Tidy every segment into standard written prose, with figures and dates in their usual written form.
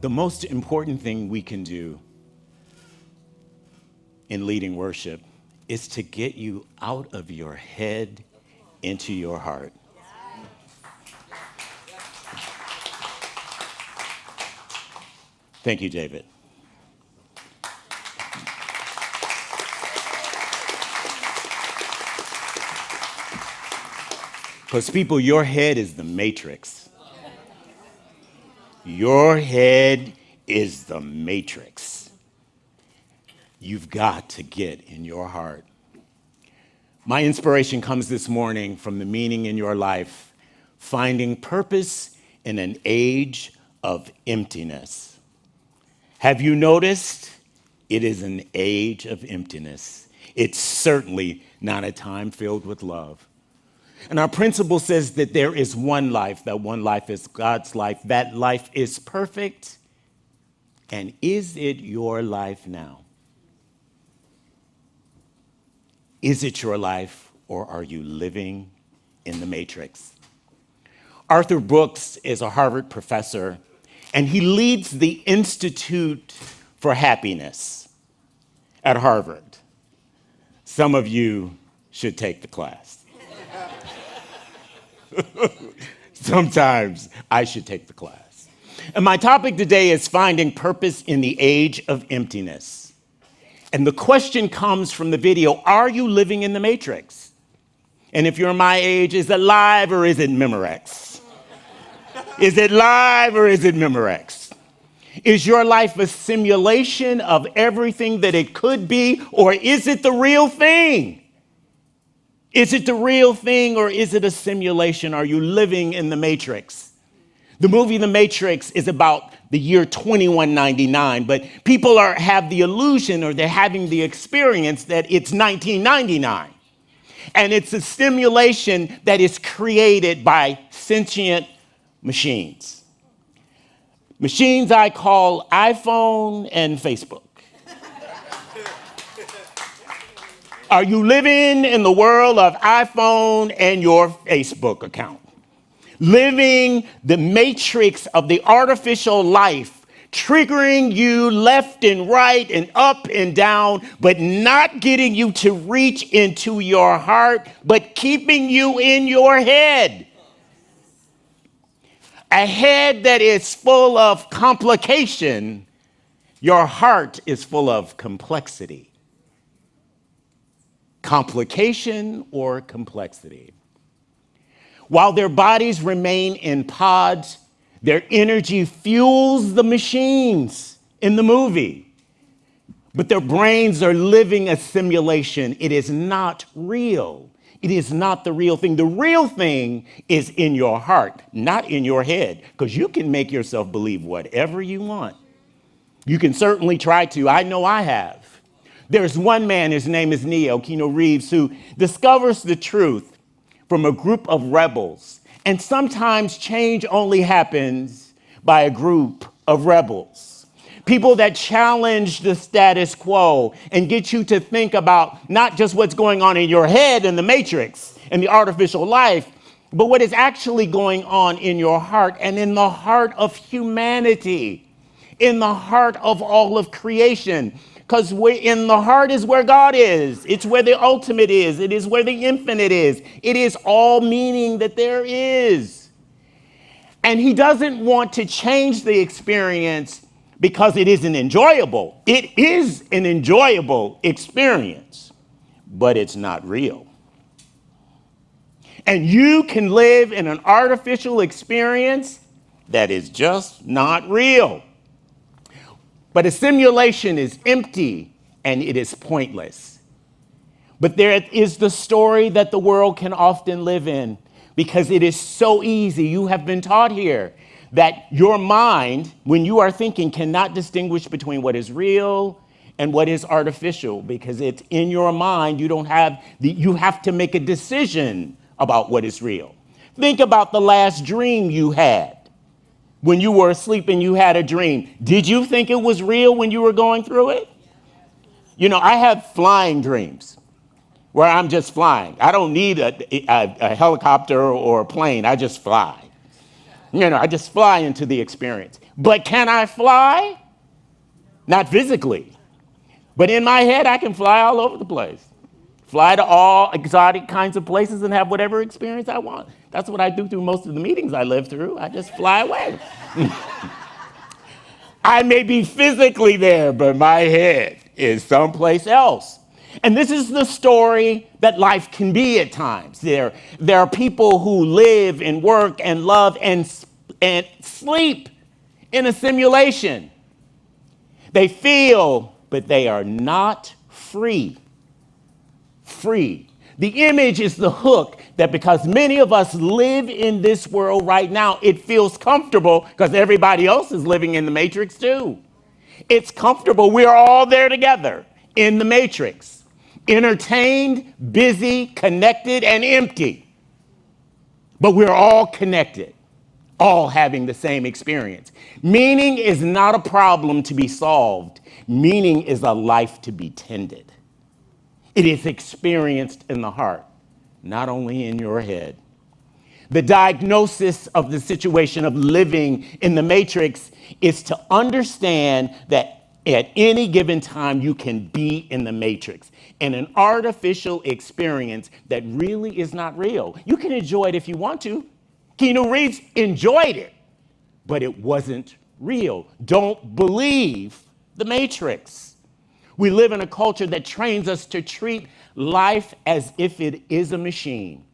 The most important thing we can do in leading worship is to get you out of your head into your heart. Thank you, David. Because people, your head is the matrix. Your head is the matrix. You've got to get in your heart. My inspiration comes this morning from the meaning in your life, finding purpose in an age of emptiness. Have you noticed? It is an age of emptiness. It's certainly not a time filled with love. And our principle says that there is one life, that one life is God's life. That life is perfect. And is it your life now? Is it your life, or are you living in the matrix? Arthur Brooks is a Harvard professor, and he leads the Institute for Happiness at Harvard. Some of you should take the class. Sometimes I should take the class. And my topic today is finding purpose in the age of emptiness. And the question comes from the video, are you living in the matrix? And if you're my age, is it live or is it Memorex? Is it live or is it Memorex? Is your life a simulation of everything that it could be, or is it the real thing? Is it the real thing, or is it a simulation? Are you living in the matrix? The movie The Matrix is about the year 2199, but people have the illusion, or they're having the experience that it's 1999. And it's a simulation that is created by sentient machines. Machines I call iPhone and Facebook. Are you living in the world of iPhone and your Facebook account? Living the matrix of the artificial life, triggering you left and right and up and down, but not getting you to reach into your heart, but keeping you in your head. A head that is full of complication, your heart is full of complexity. Complication or complexity. While their bodies remain in pods, their energy fuels the machines in the movie. But their brains are living a simulation. It is not real. It is not the real thing. The real thing is in your heart, not in your head, because you can make yourself believe whatever you want. You can certainly try to. I know I have. There's one man, his name is Keanu Reeves, who discovers the truth from a group of rebels. And sometimes change only happens by a group of rebels. People that challenge the status quo and get you to think about not just what's going on in your head in the matrix and the artificial life, but what is actually going on in your heart and in the heart of humanity, in the heart of all of creation. Because in the heart is where God is. It's where the ultimate is. It is where the infinite is. It is all meaning that there is. And he doesn't want to change the experience because it isn't enjoyable. It is an enjoyable experience, but it's not real. And you can live in an artificial experience that is just not real. But a simulation is empty and it is pointless. But there is the story that the world can often live in because it is so easy. You have been taught here that your mind, when you are thinking, cannot distinguish between what is real and what is artificial because it's in your mind. You have to make a decision about what is real. Think about the last dream you had. When you were asleep and you had a dream, did you think it was real when you were going through it? You know, I have flying dreams where I'm just flying. I don't need a helicopter or a plane. I just fly. I just fly into the experience. But can I fly? Not physically. But in my head, I can fly all over the place. Fly to all exotic kinds of places and have whatever experience I want. That's what I do through most of the meetings I live through. I just fly away. I may be physically there, but my head is someplace else. And this is the story that life can be at times. There are people who live and work and love and sleep in a simulation. They feel, but they are not free. Free. The image is the hook that because many of us live in this world right now, it feels comfortable because everybody else is living in the matrix too. It's comfortable. We're all there together in the matrix, entertained, busy, connected, and empty. But we're all connected, all having the same experience. Meaning is not a problem to be solved. Meaning is a life to be tended. It is experienced in the heart, not only in your head. The diagnosis of the situation of living in the matrix is to understand that at any given time you can be in the matrix, in an artificial experience that really is not real. You can enjoy it if you want to. Keanu Reeves enjoyed it, but it wasn't real. Don't believe the matrix. We live in a culture that trains us to treat life as if it is a machine.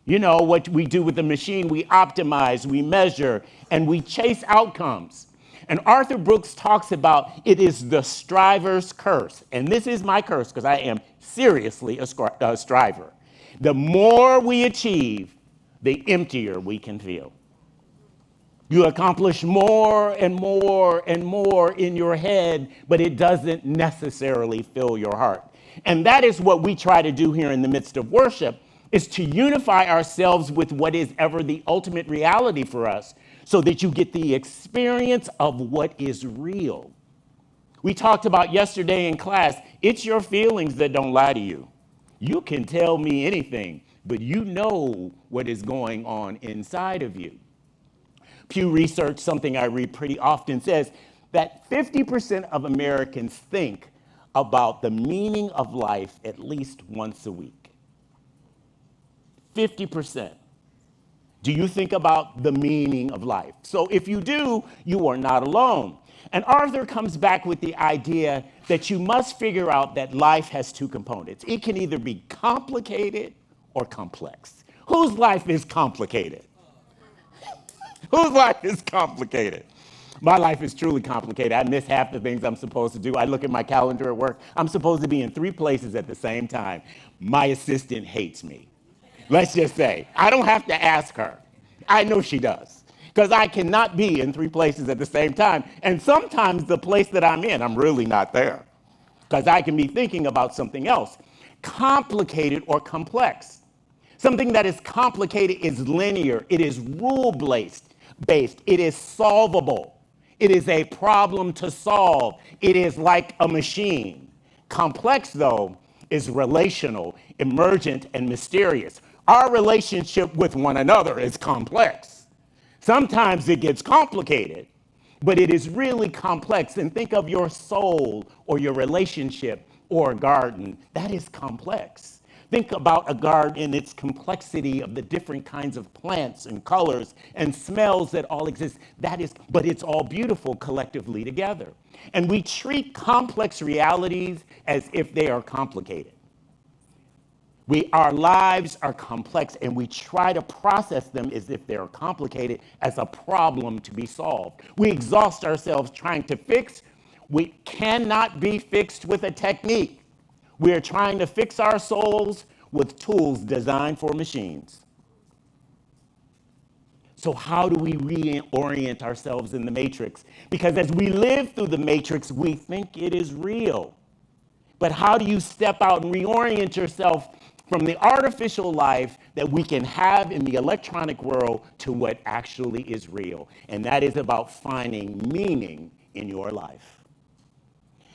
You know what we do with the machine, we optimize, we measure, and we chase outcomes. And Arthur Brooks talks about it is the striver's curse. And this is my curse because I am seriously a striver. The more we achieve, the emptier we can feel. You accomplish more and more and more in your head, but it doesn't necessarily fill your heart. And that is what we try to do here in the midst of worship, is to unify ourselves with what is ever the ultimate reality for us, so that you get the experience of what is real. We talked about yesterday in class, it's your feelings that don't lie to you. You can tell me anything, but you know what is going on inside of you. Pew Research, something I read pretty often, says that 50% of Americans think about the meaning of life at least once a week. 50%. Do you think about the meaning of life? So if you do, you are not alone. And Arthur comes back with the idea that you must figure out that life has two components. It can either be complicated or complex. Whose life is complicated? Whose life is complicated? My life is truly complicated. I miss half the things I'm supposed to do. I look at my calendar at work. I'm supposed to be in 3 places at the same time. My assistant hates me. Let's just say, I don't have to ask her. I know she does. Because I cannot be in 3 places at the same time. And sometimes the place that I'm in, I'm really not there. Because I can be thinking about something else. Complicated or complex. Something that is complicated is linear. It is rule-based. It is solvable. It is a problem to solve. It is like a machine. Complex, though, is relational, emergent, and mysterious. Our relationship with one another is complex. Sometimes it gets complicated, but it is really complex. And think of your soul or your relationship or a garden. That is complex. Think about a garden in its complexity of the different kinds of plants and colors and smells that all exist. But it's all beautiful collectively together. And we treat complex realities as if they are complicated. Our lives are complex, and we try to process them as if they're complicated, as a problem to be solved. We exhaust ourselves trying to fix. We cannot be fixed with a technique. We are trying to fix our souls with tools designed for machines. So how do we reorient ourselves in the matrix? Because as we live through the matrix, we think it is real. But how do you step out and reorient yourself from the artificial life that we can have in the electronic world to what actually is real? And that is about finding meaning in your life.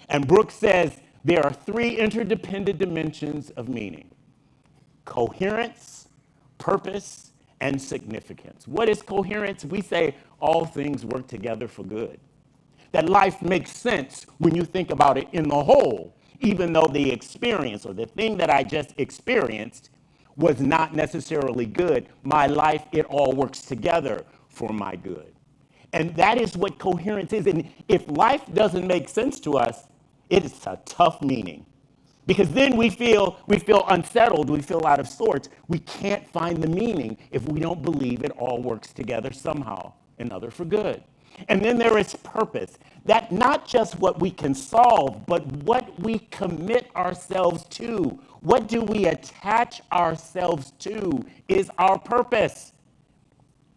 And Brooks says there are 3 interdependent dimensions of meaning: coherence, purpose, and significance. What is coherence? We say all things work together for good. That life makes sense when you think about it in the whole, even though the experience or the thing that I just experienced was not necessarily good. My life, it all works together for my good. And that is what coherence is. And if life doesn't make sense to us, it is a tough meaning. Because then we feel unsettled, we feel out of sorts. We can't find the meaning if we don't believe it all works together somehow, another for good. And then there is purpose. That not just what we can solve, but what we commit ourselves to. What do we attach ourselves to is our purpose.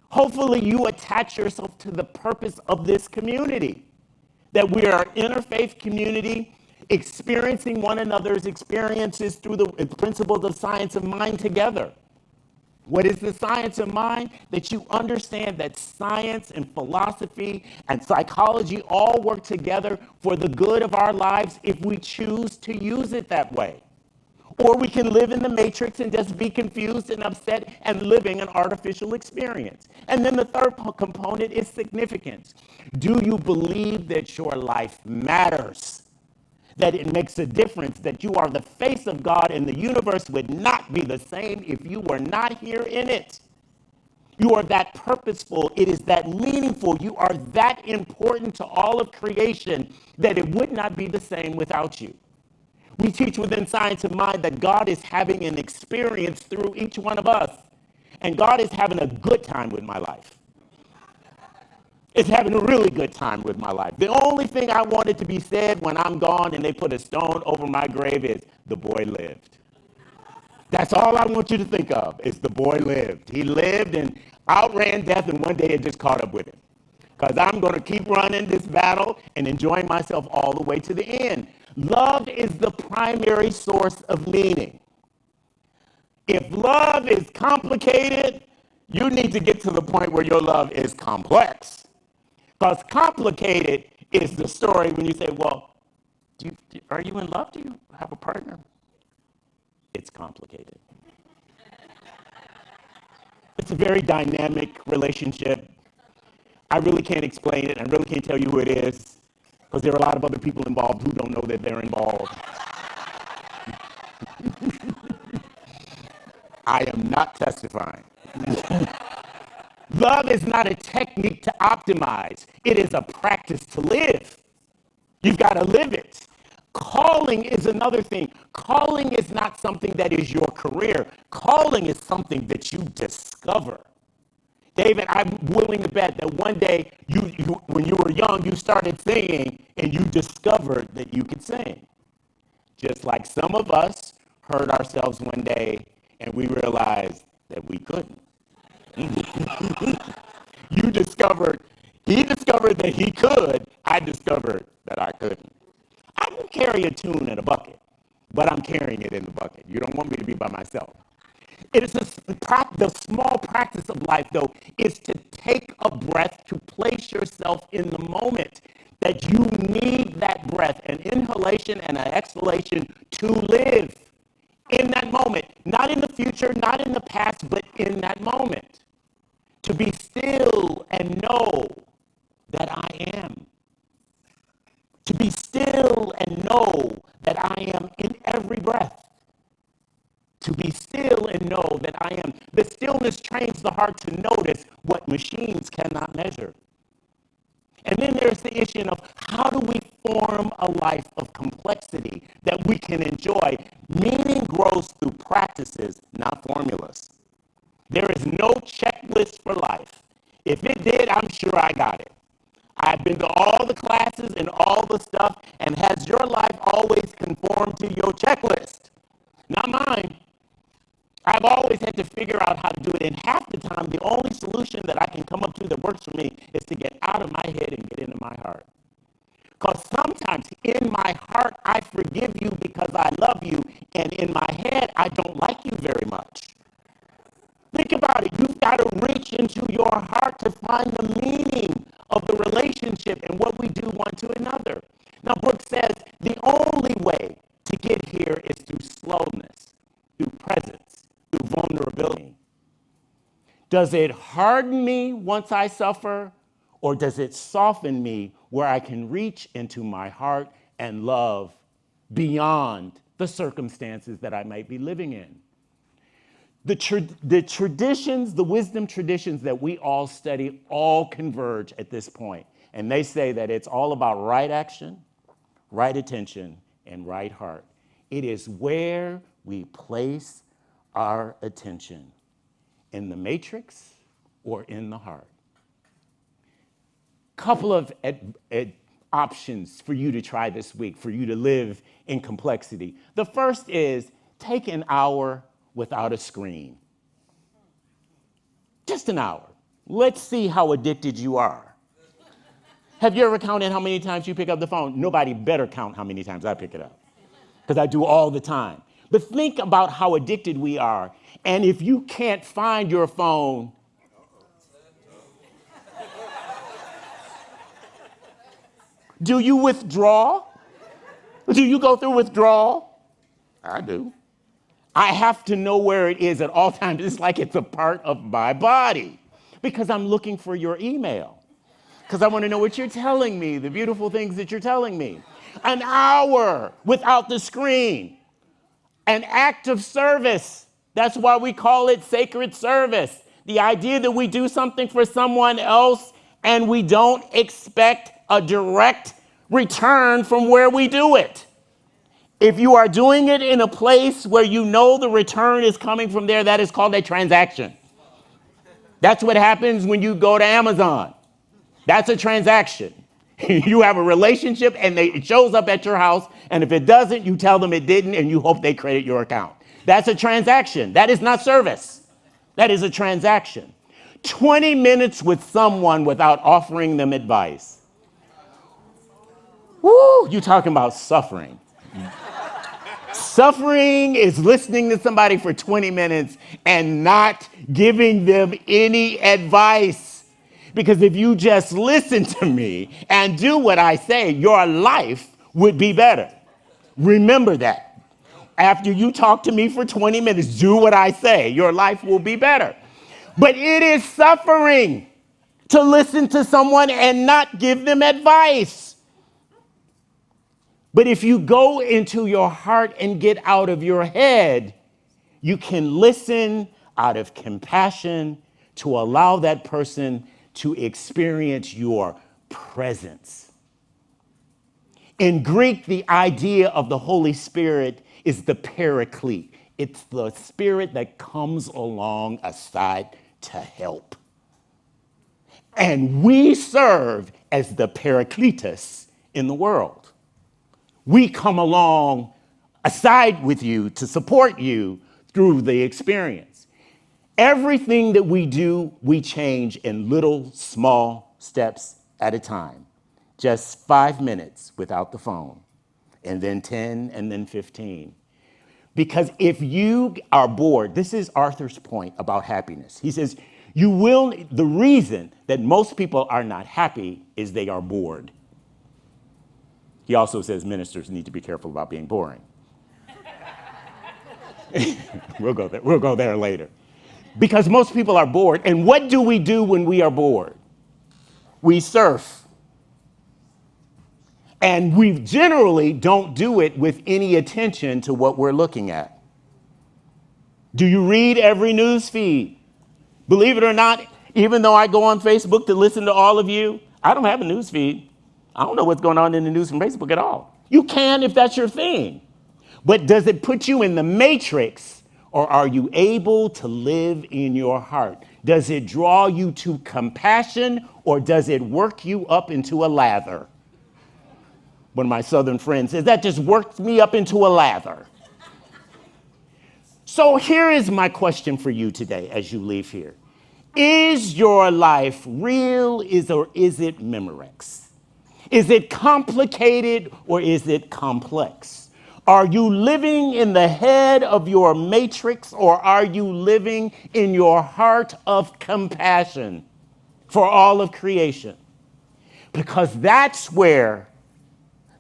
Hopefully you attach yourself to the purpose of this community. That we are an interfaith community experiencing one another's experiences through the principles of science of mind together. What is the science of mind? That you understand that science and philosophy and psychology all work together for the good of our lives if we choose to use it that way. Or we can live in the matrix and just be confused and upset and living an artificial experience. And then the third component is significance. Do you believe that your life matters? That it makes a difference, that you are the face of God and the universe would not be the same if you were not here in it. You are that purposeful. It is that meaningful. You are that important to all of creation that it would not be the same without you. We teach within Science of Mind that God is having an experience through each one of us. And God is having a good time with my life. It's having a really good time with my life. The only thing I wanted to be said when I'm gone and they put a stone over my grave is, the boy lived. That's all I want you to think of, is the boy lived. He lived and outran death, and one day it just caught up with him. Because I'm going to keep running this battle and enjoying myself all the way to the end. Love is the primary source of meaning. If love is complicated, you need to get to the point where your love is complex. Because complicated is the story when you say, well, are you in love? Do you have a partner? It's complicated. It's a very dynamic relationship. I really can't explain it. I really can't tell you who it is because there are a lot of other people involved who don't know that they're involved. I am not testifying. Love is not a technique to optimize. It is a practice to live. You've got to live it. Calling is another thing. Calling is not something that is your career. Calling is something that you discover. David, I'm willing to bet that one day, when you were young, you started singing and you discovered that you could sing. Just like some of us heard ourselves one day and we realized that we couldn't. He discovered that he could. I discovered that I couldn't. I can carry a tune in a bucket, but I'm carrying it in the bucket. You don't want me to be by myself. It is the small practice of life, though, is to take a breath, to place yourself in the moment, that you need that breath, an inhalation and an exhalation to live in that moment. Not in the future, not in the past, but in that moment. To be still and know that I am. To be still and know that I am in every breath. To be still and know that I am. The stillness trains the heart to notice what machines cannot measure. And then there's the issue of how do we form a life of complexity that we can enjoy? Meaning grows through practices, not formulas. There is no checklist for life. If it did, I'm sure I got it. I've been to all the classes and all the stuff, and has your life always conformed to your checklist? Not mine. I've always had to figure out how to do it, and half the time, the only solution that I can come up to that works for me is to get out of my head and get into my heart. Because sometimes in my heart, I forgive you because I love you, and in my head, I don't like you very much. Think about it. You've got to reach into your heart to find the meaning of the relationship and what we do one to another. Now, Brooke says the only way to get here is through slowness, through presence, through vulnerability. Does it harden me once I suffer, or does it soften me where I can reach into my heart and love beyond the circumstances that I might be living in? The traditions, the wisdom traditions that we all study, all converge at this point. And they say that it's all about right action, right attention, and right heart. It is where we place our attention, in the matrix or in the heart. Couple of options for you to try this week, for you to live in complexity. The first is take an hour without a screen. Just an hour. Let's see how addicted you are. Have you ever counted how many times you pick up the phone? Nobody better count how many times I pick it up, because I do all the time. But think about how addicted we are. And if you can't find your phone, do you withdraw? Do you go through withdrawal? I do. I have to know where it is at all times. It's like it's a part of my body, because I'm looking for your email, because I want to know what you're telling me, the beautiful things that you're telling me. An hour without the screen, an act of service. That's why we call it sacred service. The idea that we do something for someone else and we don't expect a direct return from where we do it. If you are doing it in a place where you know the return is coming from there, that is called a transaction. That's what happens when you go to Amazon. That's a transaction. You have a relationship and it shows up at your house, and if it doesn't, you tell them it didn't and you hope they credit your account. That's a transaction. That is not service. That is a transaction. 20 minutes with someone without offering them advice. Woo, you talking about suffering. Suffering is listening to somebody for 20 minutes and not giving them any advice. Because if you just listen to me and do what I say, your life would be better. Remember that. After you talk to me for 20 minutes, do what I say, your life will be better. But it is suffering to listen to someone and not give them advice. But if you go into your heart and get out of your head, you can listen out of compassion to allow that person to experience your presence. In Greek, the idea of the Holy Spirit is the paraclete. It's the spirit that comes alongside to help. And we serve as the paracletus in the world. We come along aside with you to support you through the experience. Everything that we do, we change in little, small steps at a time. Just 5 minutes without the phone, and then 10, and then 15. Because if you are bored, this is Arthur's point about happiness. He says, the reason that most people are not happy is they are bored. He also says ministers need to be careful about being boring. We'll go there later. Because most people are bored. And what do we do when we are bored? We surf. And we generally don't do it with any attention to what we're looking at. Do you read every news feed? Believe it or not, even though I go on Facebook to listen to all of you, I don't have a news feed. I don't know what's going on in the news from Facebook at all. You can if that's your thing. But does it put you in the matrix, or are you able to live in your heart? Does it draw you to compassion, or does it work you up into a lather? One of my southern friends says, that just worked me up into a lather. So here is my question for you today as you leave here. Is your life real, or is it Memorex? Is it complicated, or is it complex? Are you living in the head of your matrix, or are you living in your heart of compassion for all of creation? Because that's where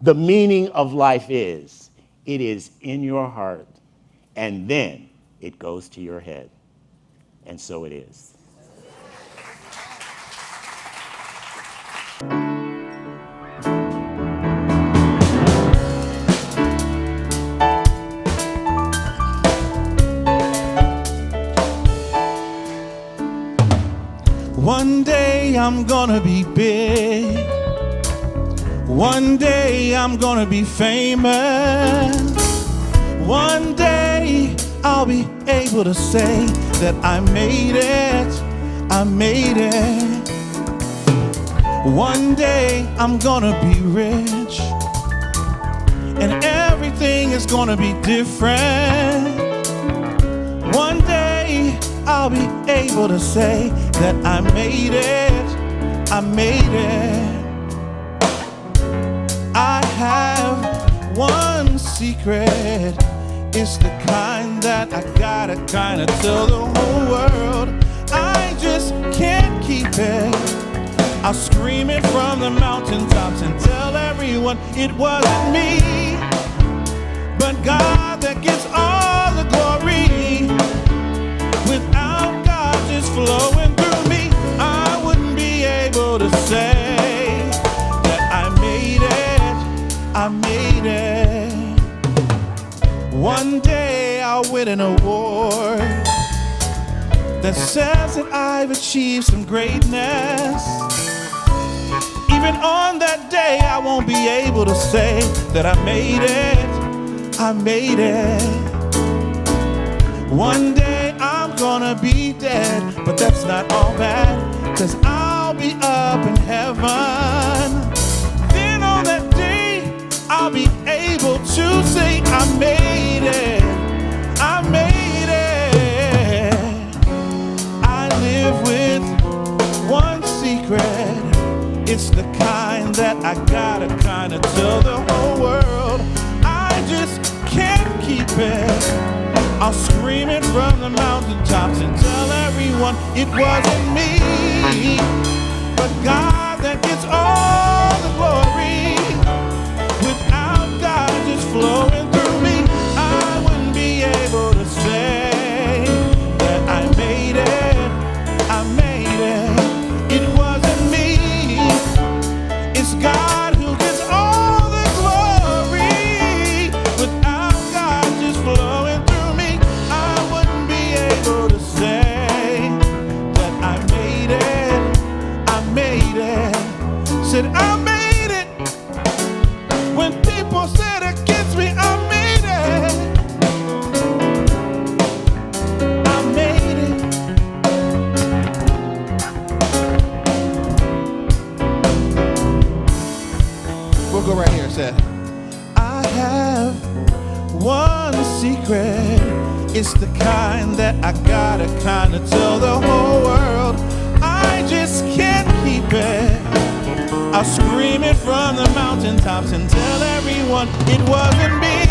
the meaning of life is. It is in your heart, and then it goes to your head. And so it is. One day I'm gonna be big. One day I'm gonna be famous. One day I'll be able to say that I made it. I made it. One day I'm gonna be rich, and everything is gonna be different. One day I'll be able to say that I made it. I made it. I have one secret. It's the kind that I gotta kinda tell the whole world. I just can't keep it. I'll scream it from the mountaintops and tell everyone it wasn't me, but God that gets all the glory. Without God just flowing through me, I wouldn't be able to say that I made it. I made it. One day I'll win an award that says that I've achieved some greatness. Even on that day, I won't be able to say that I made it. I made it. One day I'm gonna be dead, but that's not all bad, 'cause I'll be up in heaven. Then on that day, I'll be able to say I made it. I made it. I live with one secret. It's the kind that I gotta kinda tell the whole world. I just can't keep it. I'll scream it from the mountaintops and tell everyone it wasn't me, but God that gets all the glory. Without God just flowing through me, I wouldn't be able to say that I made it. I made it. It wasn't me. It's God who gets all the glory. Without God just flowing through me, I wouldn't be able to say that I made it. I made it. Said I made it. When people said against me, I made it. I made it. We'll go right here. Said, I have one secret. It's the kind that I gotta kinda tell the whole world. I just can't keep it. I'll scream it from the mountaintops and tell everyone it wasn't me,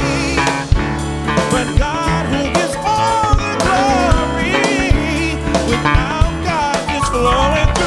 but God who gets all the glory. Without God just flowing through